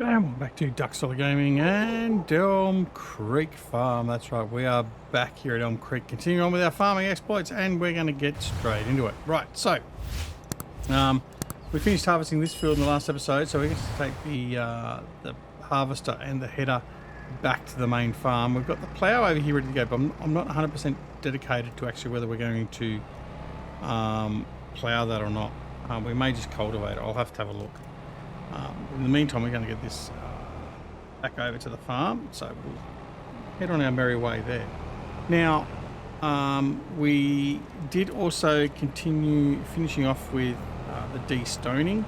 And welcome back to Duck Solar Gaming and Elm Creek Farm. That's right, we are back here at Elm Creek, continuing on with our farming exploits, and we're going to get straight into it. Right, so we finished harvesting this field in the last episode, so we're going to take the harvester and the header back to the main farm. We've got the plough over here ready to go, but I'm not 100% dedicated to actually whether we're going to plough that or not. We may just cultivate it. I'll have to have a look. In the meantime, we're going to get this back over to the farm, so we'll head on our merry way there. Now, we did also continue finishing off with the de-stoning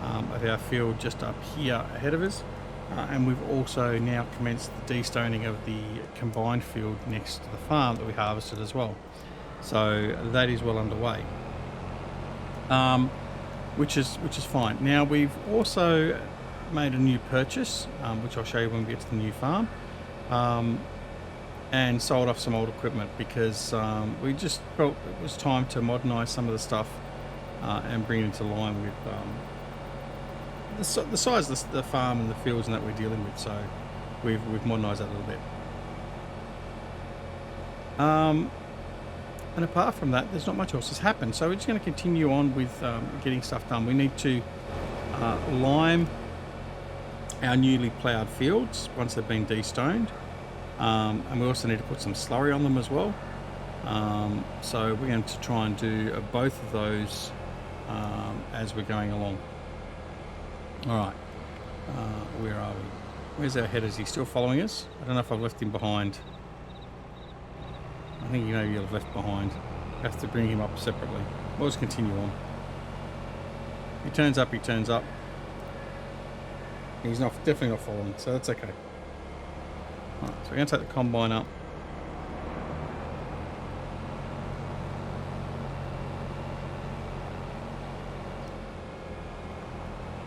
of our field just up here ahead of us, and we've also now commenced the de-stoning of the combined field next to the farm that we harvested as well. So that is well underway. Which is fine. Now we've also made a new purchase, which I'll show you when we get to the new farm, and sold off some old equipment because we just felt it was time to modernise some of the stuff and bring it into line with the size of the farm and the fields and that we're dealing with. So we've modernised that a little bit. And apart from that, there's not much else has happened. So we're just going to continue on with getting stuff done. We need to lime our newly ploughed fields once they've been de-stoned. And we also need to put some slurry on them as well. So we're going to try and do both of those as we're going along. All right. Where are we? Where's our header? Is he still following us? I don't know if I've left him behind. I think you'll have left behind. Have to bring him up separately. We'll just continue on. He turns up, he turns up. He's definitely not following, so that's okay. Alright, so we're going to take the combine up.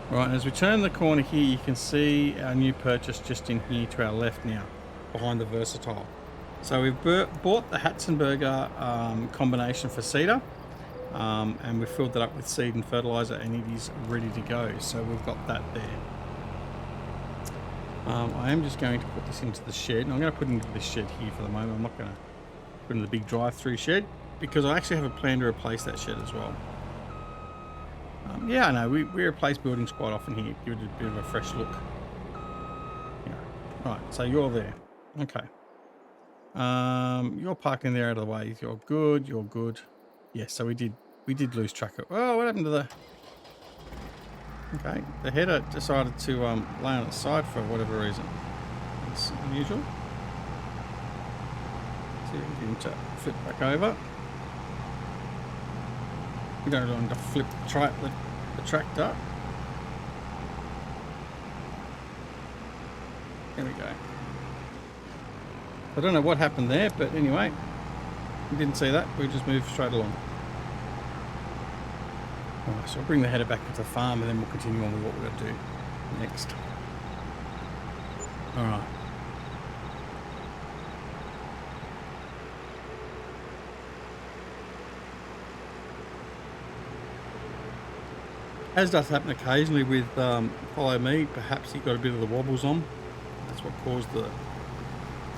Right, as we turn the corner here, you can see our new purchase just in here to our left now, behind the Versatile. So we've bought the Hatzenberger combination for cedar, and we've filled that up with seed and fertilizer, and it is ready to go. So we've got that there. I am just going to put this into the shed. I'm going to put it into this shed here for the moment. I'm not going to put it in the big drive-through shed because I actually have a plan to replace that shed as well. Yeah, I know, we replace buildings quite often here, give it a bit of a fresh look. Yeah. Right, so you're there. Okay. You're parking there out of the way. You're good. You're good. Yes, so we did lose track of. Oh, what happened to the? Okay, the header decided to lay on its side for whatever reason. It's unusual. See if we can flip back over. We don't want to flip the tractor. There we go. I don't know what happened there, but anyway, we didn't see that. We just moved straight along. Alright, so we'll bring the header back to the farm and then we'll continue on with what we're going to do next. Alright. As does happen occasionally with Follow Me, perhaps he got a bit of the wobbles on. That's what caused the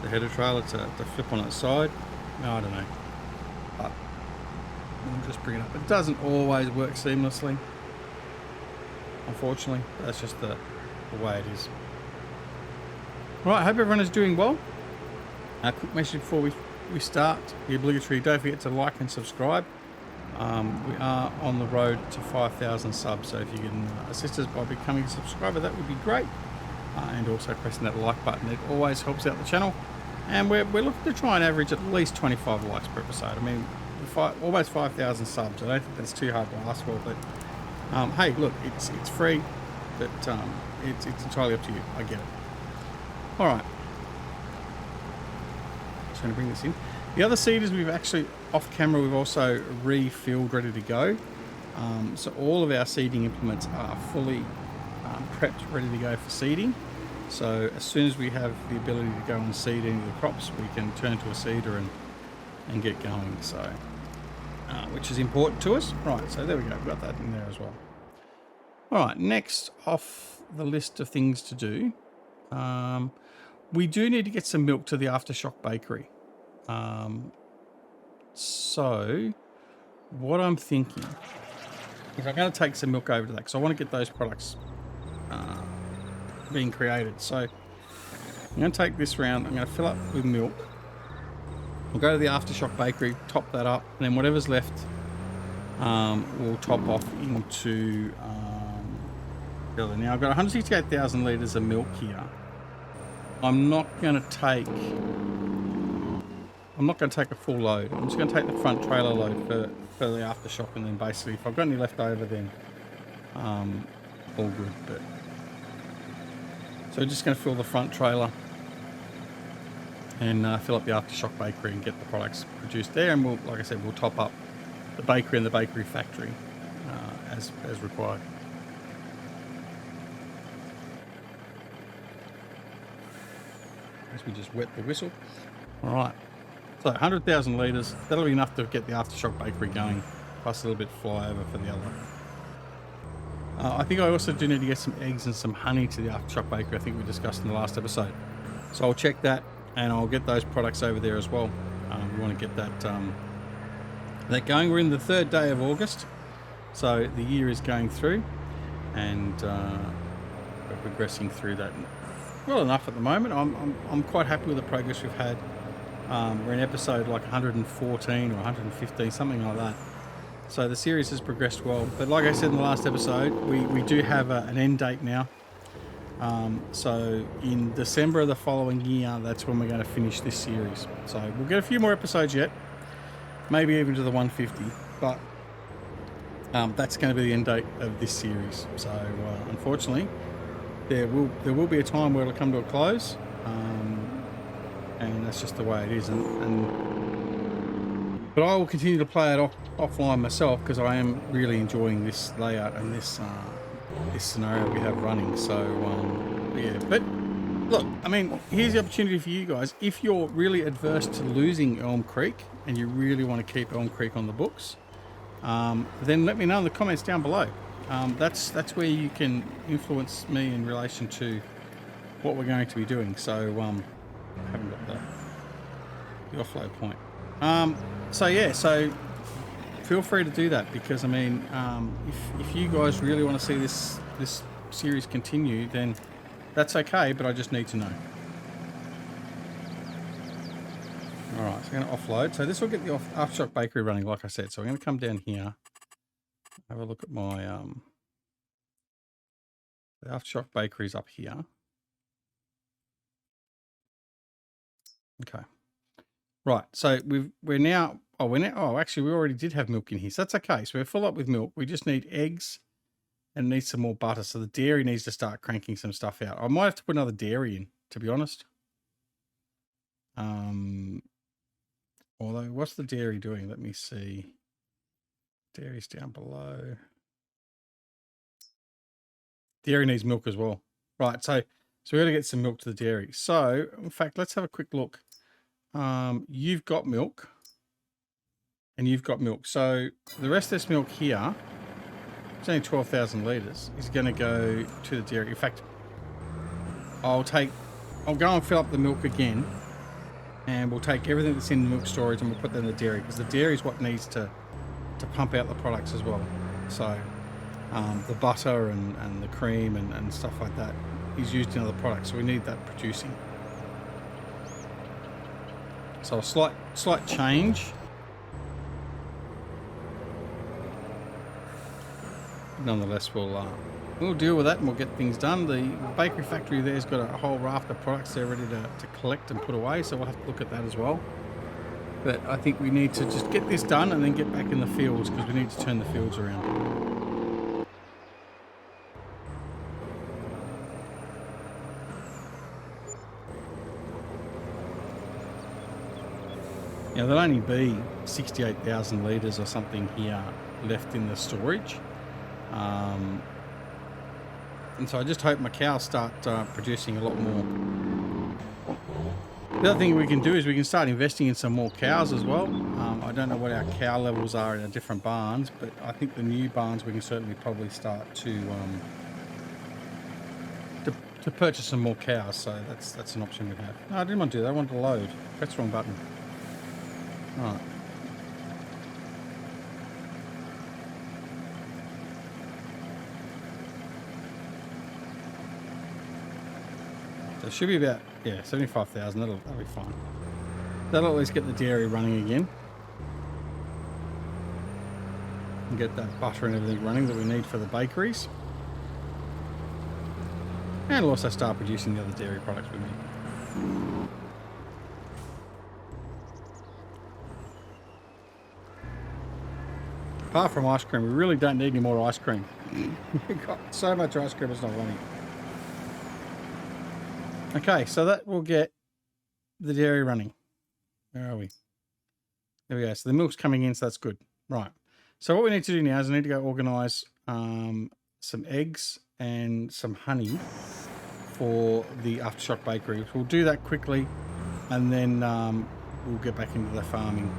header trailer to flip on its side. No, I don't know, but we'll just bring it up. It doesn't always work seamlessly, unfortunately. That's just the way it is. Right, I hope everyone is doing well. A quick message before we start, the obligatory, don't forget to like and subscribe. We are on the road to 5,000 subs, so if you can assist us by becoming a subscriber, that would be great. And also pressing that like button, it always helps out the channel. And we're looking to try and average at least 25 likes per episode. I mean, almost 5,000 subs. I don't think that's too hard to ask for, but hey, look, it's free, but it's entirely up to you. I get it. All right. Just going to bring this in. The other seeders we've actually, off camera, we've also refilled, ready to go. So all of our seeding implements are fully prepped, ready to go for seeding. So as soon as we have the ability to go and seed any of the crops, we can turn to a seeder and get going. So, which is important to us. Right, so there we go. We've got that in there as well. All right, next off the list of things to do. We do need to get some milk to the Aftershock Bakery. So what I'm thinking is I'm going to take some milk over to that because I want to get those products being created. So I'm going to take this round. I'm going to fill up with milk. We'll go to the Aftershock Bakery, top that up, and then whatever's left, we'll top off into the other. Now I've got 168,000 litres of milk here. I'm not going to take a full load. I'm just going to take the front trailer load for the Aftershock, and then basically if I've got any left over, then all good. But so I'm just going to fill the front trailer and fill up the Aftershock Bakery and get the products produced there, and we'll, like I said, we'll top up the bakery and the bakery factory as required. As we just wet the whistle. All right, so 100,000 litres, that'll be enough to get the Aftershock Bakery going, plus a little bit flyover for the other. I think I also do need to get some eggs and some honey to the Aftershock Bakery. I think we discussed in the last episode. So I'll check that, and I'll get those products over there as well. We want to get that going. We're in the 3rd day of August, so the year is going through, and we're progressing through that well enough at the moment. I'm quite happy with the progress we've had. We're in episode like 114 or 115, something like that. So the series has progressed well. But like I said in the last episode, we do have an end date now. So in December of the following year, that's when we're going to finish this series. So we'll get a few more episodes yet, maybe even to the 150. But that's going to be the end date of this series. So unfortunately, there will be a time where it'll come to a close. And that's just the way it is. But I will continue to play it offline myself because I am really enjoying this layout and this scenario we have running. So yeah, but look, I mean, here's the opportunity for you guys. If you're really adverse to losing Elm Creek and you really want to keep Elm Creek on the books, then let me know in the comments down below. That's where you can influence me in relation to what we're going to be doing. So I haven't got the offload point. So yeah, so feel free to do that, because I mean, if you guys really want to see this series continue, then that's okay, but I just need to know. Alright, so I'm going to offload. So this will get the Aftershock Bakery running, like I said. So I'm going to come down here, have a look at my the Aftershock Bakery's up here. Okay. Right, so actually we already did have milk in here, so that's okay. So we're full up with milk. We just need eggs and need some more butter. So the dairy needs to start cranking some stuff out. I might have to put another dairy in, to be honest. Although, what's the dairy doing? Let me see. Dairy's down below. Dairy needs milk as well. Right, so we got to get some milk to the dairy. So, in fact, let's have a quick look. You've got milk, and you've got milk. So the rest of this milk here, it's only 12,000 litres, is going to go to the dairy. In fact, I'll go and fill up the milk again, and we'll take everything that's in the milk storage and we'll put that in the dairy, because the dairy is what needs to pump out the products as well. So the butter and the cream and stuff like that is used in other products, so we need that producing. So a slight change. Nonetheless, we'll deal with that and we'll get things done. The bakery factory there's got a whole raft of products there ready to collect and put away, so we'll have to look at that as well. But I think we need to just get this done and then get back in the fields, because we need to turn the fields around. Now, there'll only be 68,000 litres or something here left in the storage. And so I just hope my cows start producing a lot more. The other thing we can do is we can start investing in some more cows as well. I don't know what our cow levels are in our different barns, but I think the new barns we can certainly probably start to to purchase some more cows, so that's an option we have. No, I didn't want to do that. I wanted to load. That's the wrong button. All right. So it should be about 75,000. That'll be fine. That'll at least get the dairy running again. And get that butter and everything running that we need for the bakeries. And it'll also start producing the other dairy products we need. Apart from ice cream, we really don't need any more ice cream. We've got so much ice cream, it's not running. Okay, so that will get the dairy running. Where are we? There we go. So the milk's coming in, so that's good. Right. So what we need to do now is I need to go organise some eggs and some honey for the Aftershock Bakery. We'll do that quickly, and then we'll get back into the farming.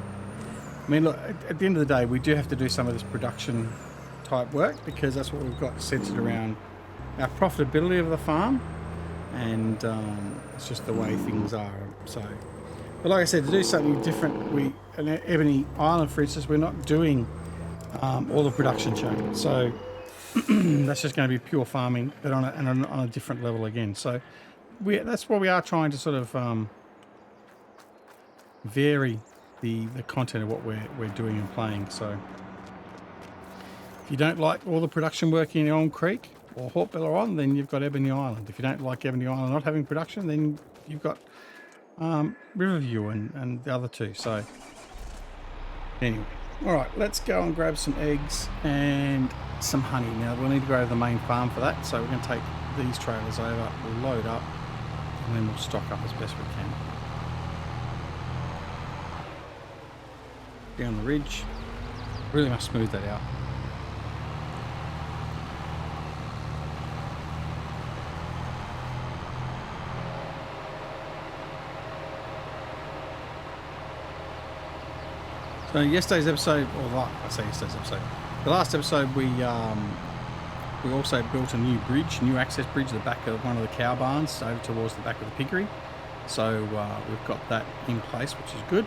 I mean, look, at the end of the day, we do have to do some of this production type work because that's what we've got centred around our profitability of the farm, and it's just the way things are. So, but like I said, to do something different, in Ebony Island, for instance, we're not doing all the production chain. So that's just going to be pure farming, but on a different level again. So that's what we are trying to sort of vary the content of what we're doing and playing. So if you don't like all the production work in Elm Creek or Hawkbiller on, then you've got Ebony Island. If you don't like Ebony Island not having production, then you've got Riverview and the other two. So anyway, all right, let's go and grab some eggs and some honey. Now we'll need to go to the main farm for that, so we're going to take these trailers over, we'll load up, and then we'll stock up as best we can. Down the ridge, really must smooth that out. So yesterday's episode, the last episode, we also built a new access bridge, the back of one of the cow barns over towards the back of the piggery. So we've got that in place, which is good.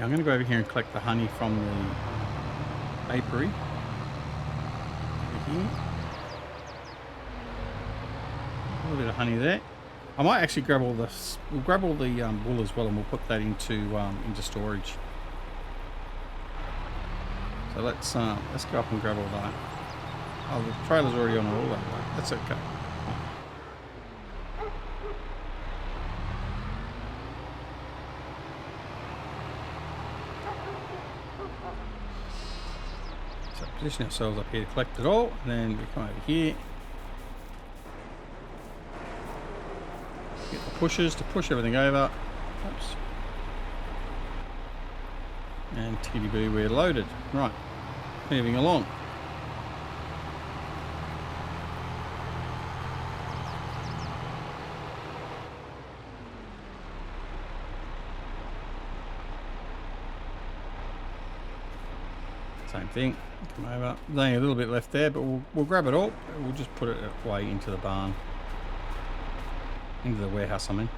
Now I'm going to go over here and collect the honey from the apiary. Over here. A little bit of honey there. I might actually grab all this. We'll grab all the wool as well, and we'll put that into storage. So let's go up and grab all that. Oh, the trailer's already on all that way. That's okay. So position ourselves up here to collect it all, and then we come over here. Get the pushers to push everything over. Oops. And TDB, we're loaded. Right, moving along. Same thing. Come over. There's only a little bit left there, but we'll grab it all. We'll just put it away into the barn, into the warehouse. I mean.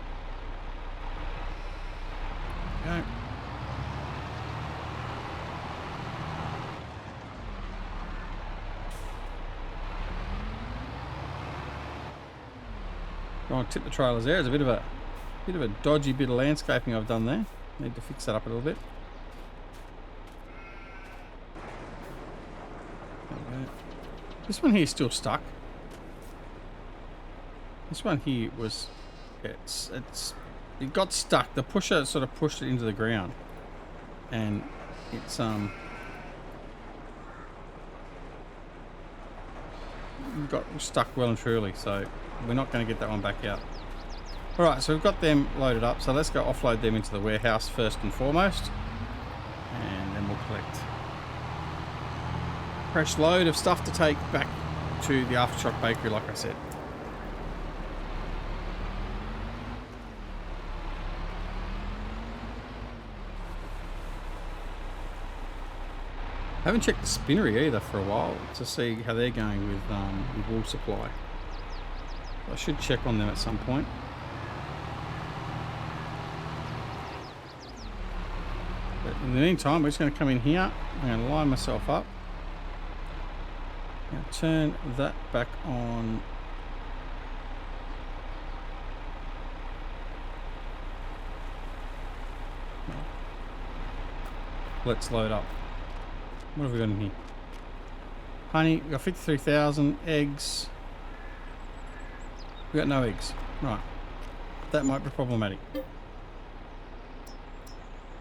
There we go. I'll tip the trailers there. It's a bit of a dodgy bit of landscaping I've done there. Need to fix that up a little bit. Okay. This one here is still stuck. This one here was it got stuck. The pusher sort of pushed it into the ground, and it's got stuck well and truly. So we're not going to get that one back out. Alright, so we've got them loaded up, so let's go offload them into the warehouse first and foremost, and then we'll collect a fresh load of stuff to take back to the Aftershock Bakery, like I said. I haven't checked the spinnery either for a while to see how they're going with wool supply. I should check on them at some point. But in the meantime, we're just going to come in here. I'm going to line myself up. I'm going to turn that back on. Let's load up. What have we got in here? Honey, we got 53,000 eggs. We got no eggs. Right. That might be problematic.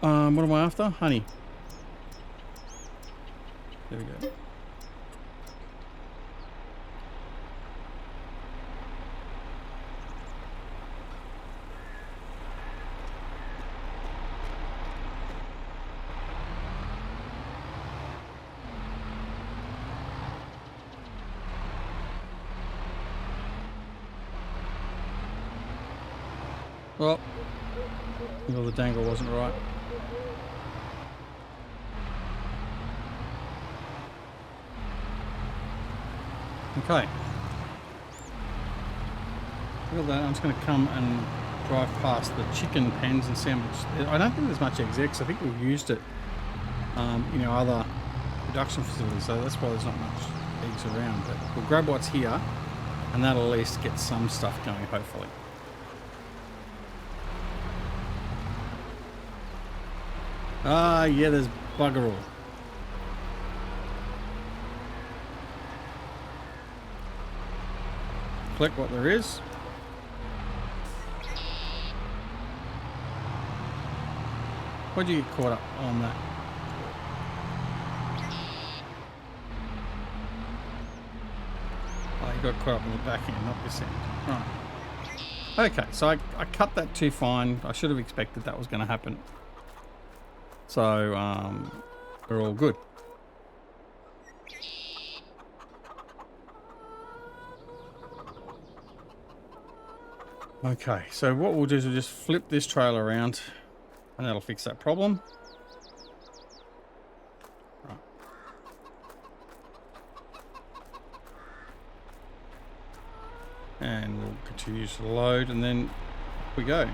What am I after? Honey. There we go. Well, the dangle wasn't right. Okay. Look at that. I'm just going to come and drive past the chicken pens and see how much. I don't think there's much eggs there because I think we've used it, in our other production facilities, so that's why there's not much eggs around. But we'll grab what's here, and that'll at least get some stuff going, hopefully. Ah, yeah, there's bugger all. Collect what there is. Why'd you get caught up on that? Oh, you got caught up in the back end, not this end. Right. Okay, so I cut that too fine. I should have expected that was going to happen. So, we're all good. Okay, so what we'll do is we'll just flip this trailer around and that'll fix that problem. Right. And we'll continue to load and then off we go.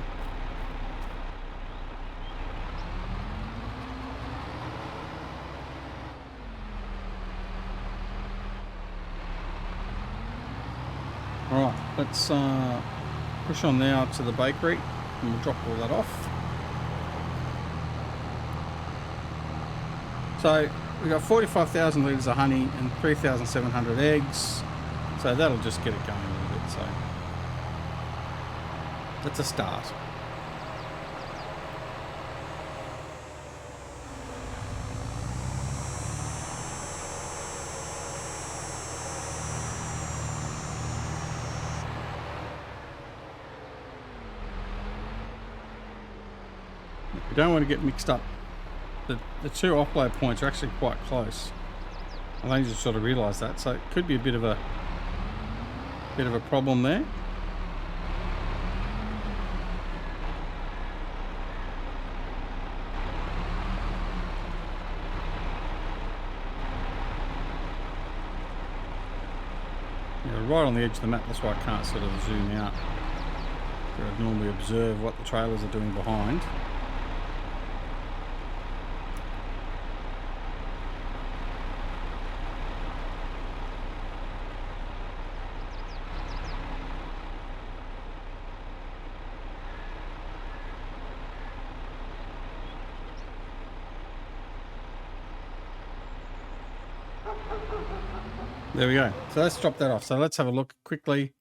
Alright, let's push on now to the bakery and we'll drop all that off. So we've got 45,000 litres of honey and 3,700 eggs. So that'll just get it going a little bit. So that's a start. You don't want to get mixed up. The two offload points are actually quite close. I only just sort of realised that, so it could be a bit of a problem there. Yeah, right on the edge of the map. That's why I can't sort of zoom out. I'd normally observe what the trailers are doing behind. There we go. So let's drop that off. So let's have a look quickly.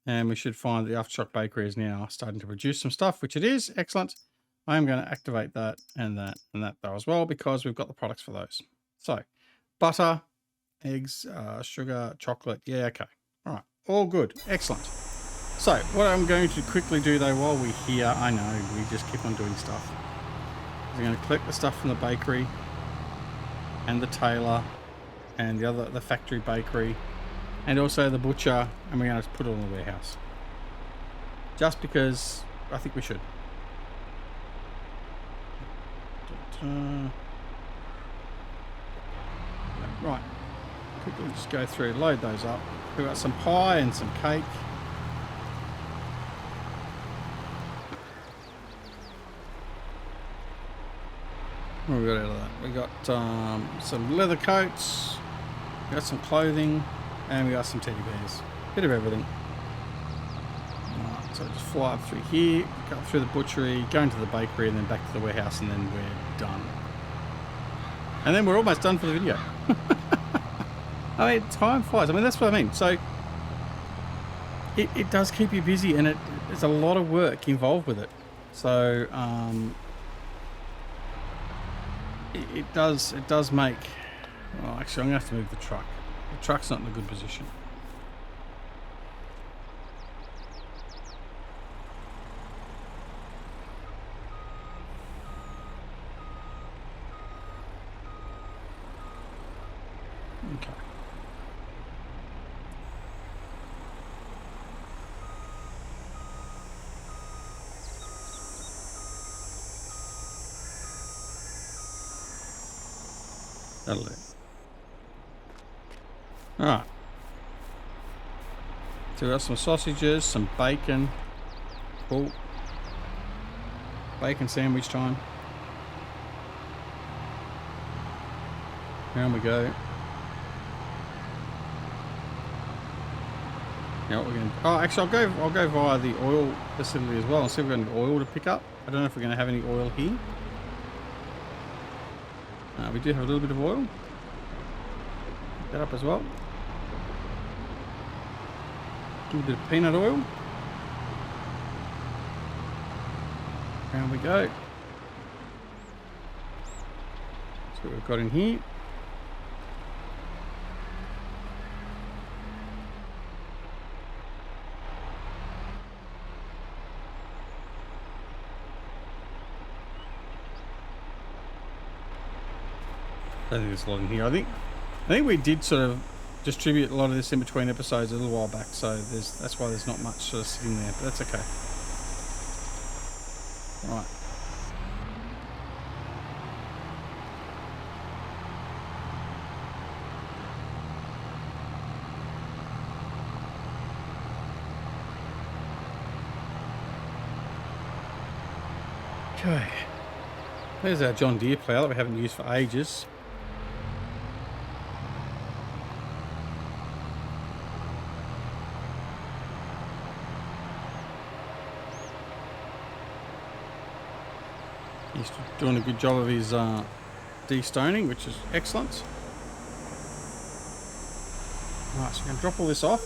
And we should find the Aftershock Bakery is now starting to produce some stuff, which it is. Excellent. I am going to activate that and that and that though as well, because we've got the products for those. So butter, eggs, sugar, chocolate. Yeah, okay. All right. All good. Excellent. So what I'm going to quickly do though while we're here, I know we just keep on doing stuff. We're going to collect the stuff from the bakery and the tailor and the factory bakery and also the butcher, and we're going to put it in the warehouse. Just because I think we should. Right. Quickly just go through, load those up. We've got some pie and some cake. What we got out of that? We got some leather coats, we got some clothing, and we got some teddy bears. Bit of everything. Alright, so just fly up through here, go up through the butchery, go into the bakery, and then back to the warehouse, and then we're done. And then we're almost done for the video. I mean, time flies. I mean, that's what I mean. So it does keep you busy, and there's a lot of work involved with it. So it does make. Well, actually, I'm gonna have to move the truck. The truck's not in a good position. Okay. That'll do. Alright. So we got some sausages, some bacon. Cool. Bacon sandwich time. Down we go. Now what we're going to... Oh, actually, I'll go via the oil facility as well and see if we've got any oil to pick up. I don't know if we're going to have any oil here. We do have a little bit of oil. Pick that up as well. A little bit of peanut oil. Down we go. That's what we've got in here. I think there's a lot in here. I think we did sort of distribute a lot of this in between episodes a little while back, so that's why there's not much sort of sitting there, but that's okay. Right. Okay. There's our John Deere plough that we haven't used for ages. He's doing a good job of his de-stoning, which is excellent. Right, so we're going to drop all this off.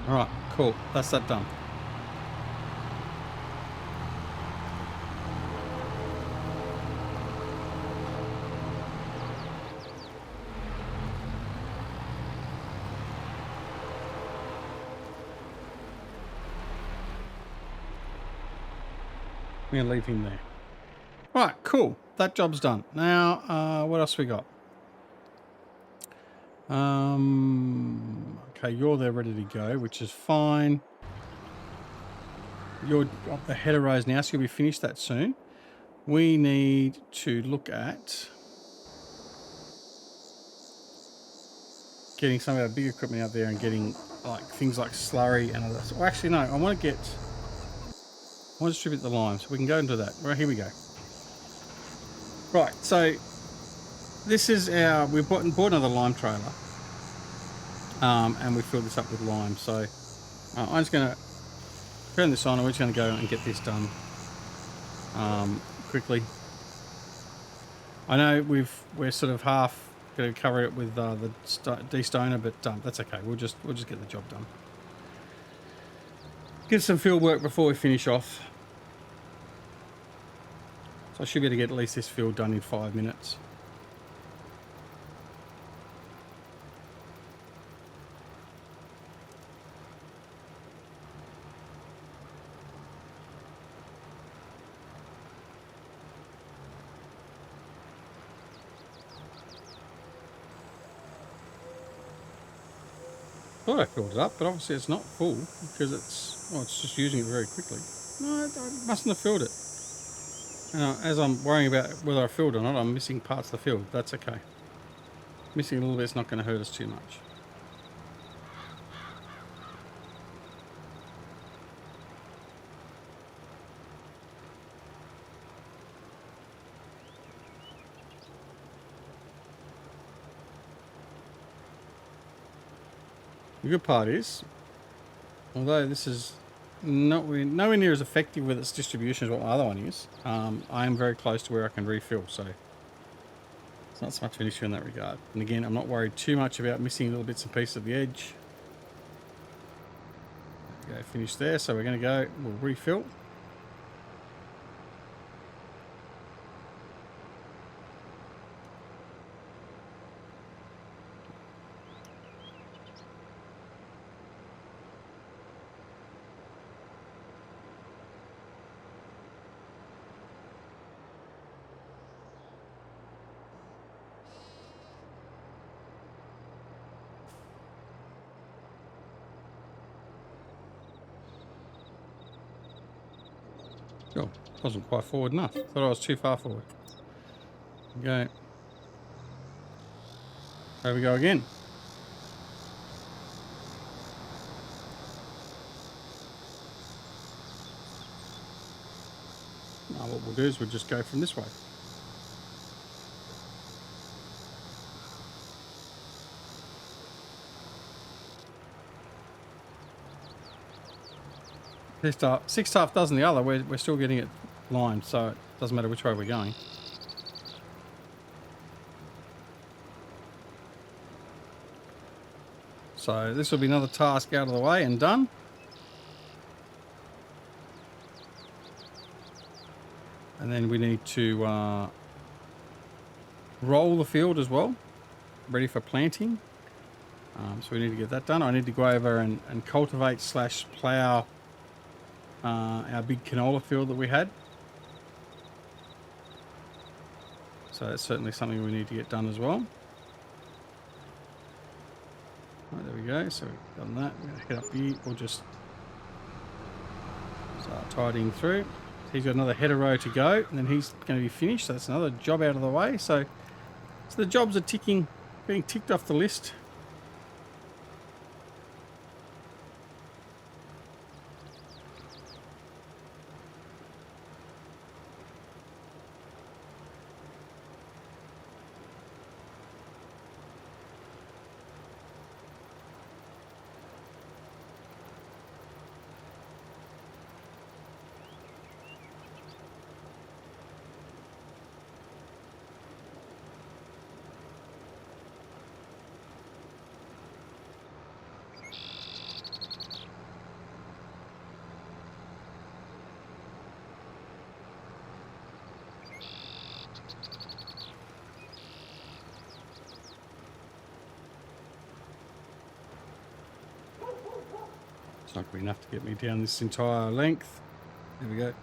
Alright, cool. That's that done. We're going to leave him there. Right, cool. That job's done. Now, what else we got? Okay, you're there ready to go, which is fine. You're up the header rows now, so you'll be finished that soon. We need to look at getting some of our big equipment out there and getting like things like slurry and all that. Well, actually, no, I want to distribute the lime, so we can go into that. Right, here we go. Right, so this is we bought another lime trailer, and we filled this up with lime. So I'm just going to turn this on, and we're just going to go and get this done quickly. I know we're sort of half going to cover it with the de-stoner, but that's okay. We'll just get the job done. Give some field work before we finish off. So I should be able to get at least this field done in 5 minutes. Thought I filled it up, but obviously it's not full because it's just using it very quickly. No, I mustn't have filled it. As I'm worrying about whether I filled or not, I'm missing parts of the field. That's okay. Missing a little bit's not going to hurt us too much. The good part is, although this is nowhere near as effective with its distribution as what my other one is, I am very close to where I can refill, so it's not so much of an issue in that regard. And again, I'm not worried too much about missing little bits and pieces of the edge. Okay, finished there, so we're going to go, we'll refill. Oh, wasn't quite forward enough. Thought I was too far forward. Okay. There we go again. Now what we'll do is we'll just go from this way. Six half dozen the other, we're still getting it lined, so it doesn't matter which way we're going. So this will be another task out of the way and done. And then we need to roll the field as well, ready for planting. So we need to get that done. I need to go over and cultivate / plough our big canola field that we had. So that's certainly something we need to get done as well. Right, there we go. So we've done that. We're going to head up here. We'll just start tidying through. He's got another header row to go, and then he's going to be finished. So that's another job out of the way. So the jobs are being ticked off the list. It's not going to be enough to get me down this entire length. There we go.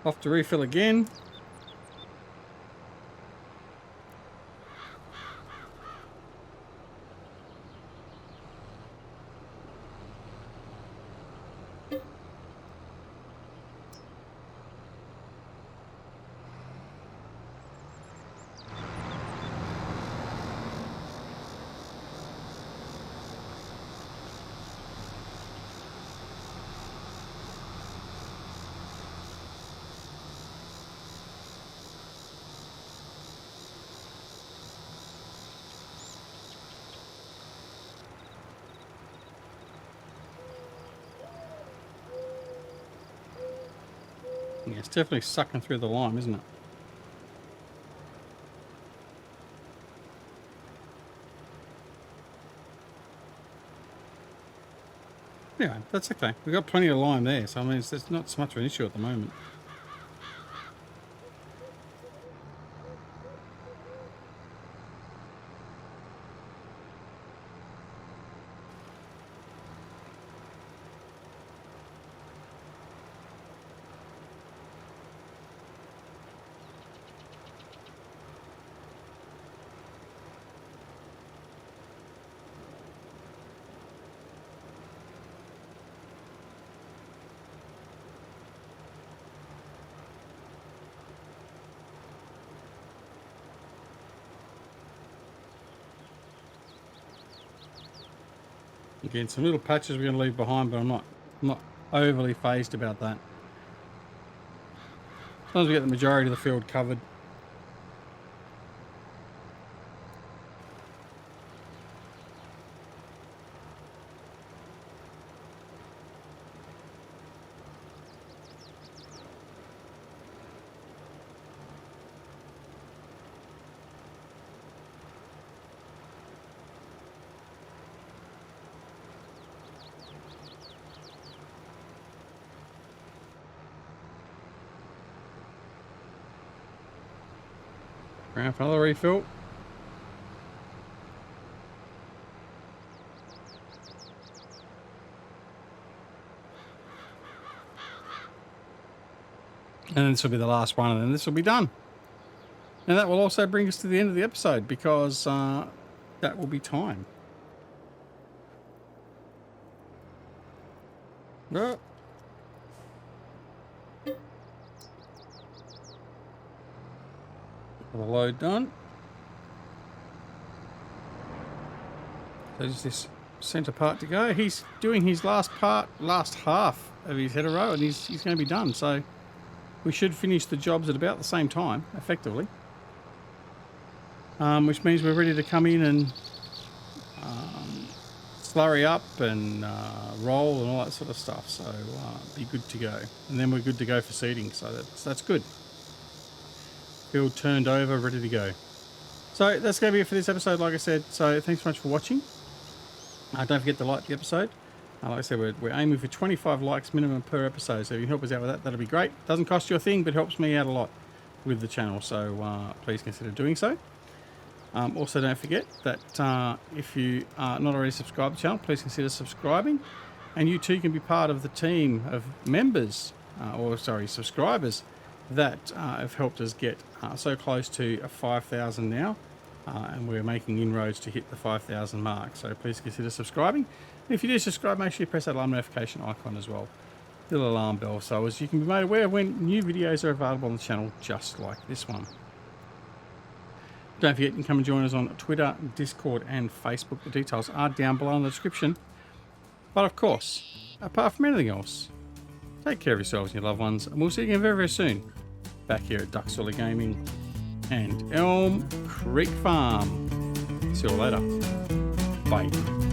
Off to refill again. Yeah, it's definitely sucking through the lime, isn't it? Yeah, that's okay. We've got plenty of lime there, so I mean, it's not so much of an issue at the moment. Again, some little patches we're going to leave behind, but I'm not overly phased about that. As long as we get the majority of the field covered. Round for another refill. And then this will be the last one, and then this will be done. And that will also bring us to the end of the episode, because that will be time. Oh. The load done. So just this centre part to go. He's doing his last half of his header row, and he's going to be done. So we should finish the jobs at about the same time, effectively. Which means we're ready to come in and slurry up and roll and all that sort of stuff. So be good to go. And then we're good to go for seeding. So that's good. Field turned over, ready to go. So that's going to be it for this episode, like I said. So thanks so much for watching. Don't forget to like the episode. Like I said, we're aiming for 25 likes minimum per episode. So if you can help us out with that, that'll be great. Doesn't cost you a thing, but helps me out a lot with the channel. So please consider doing so. Also, don't forget that if you are not already subscribed to the channel, please consider subscribing. And you too can be part of the team of members, subscribers, that have helped us get so close to 5,000 now, and we're making inroads to hit the 5,000 mark. So please consider subscribing. And if you do subscribe, make sure you press that alarm notification icon as well, little alarm bell, so as you can be made aware when new videos are available on the channel, just like this one. Don't forget, you can come and join us on Twitter, Discord and Facebook. The details are down below in the description. But of course, apart from anything else, take care of yourselves and your loved ones, and we'll see you again very, very soon back here at Duck Solar Gaming and Elm Creek Farm. See you all later. Bye.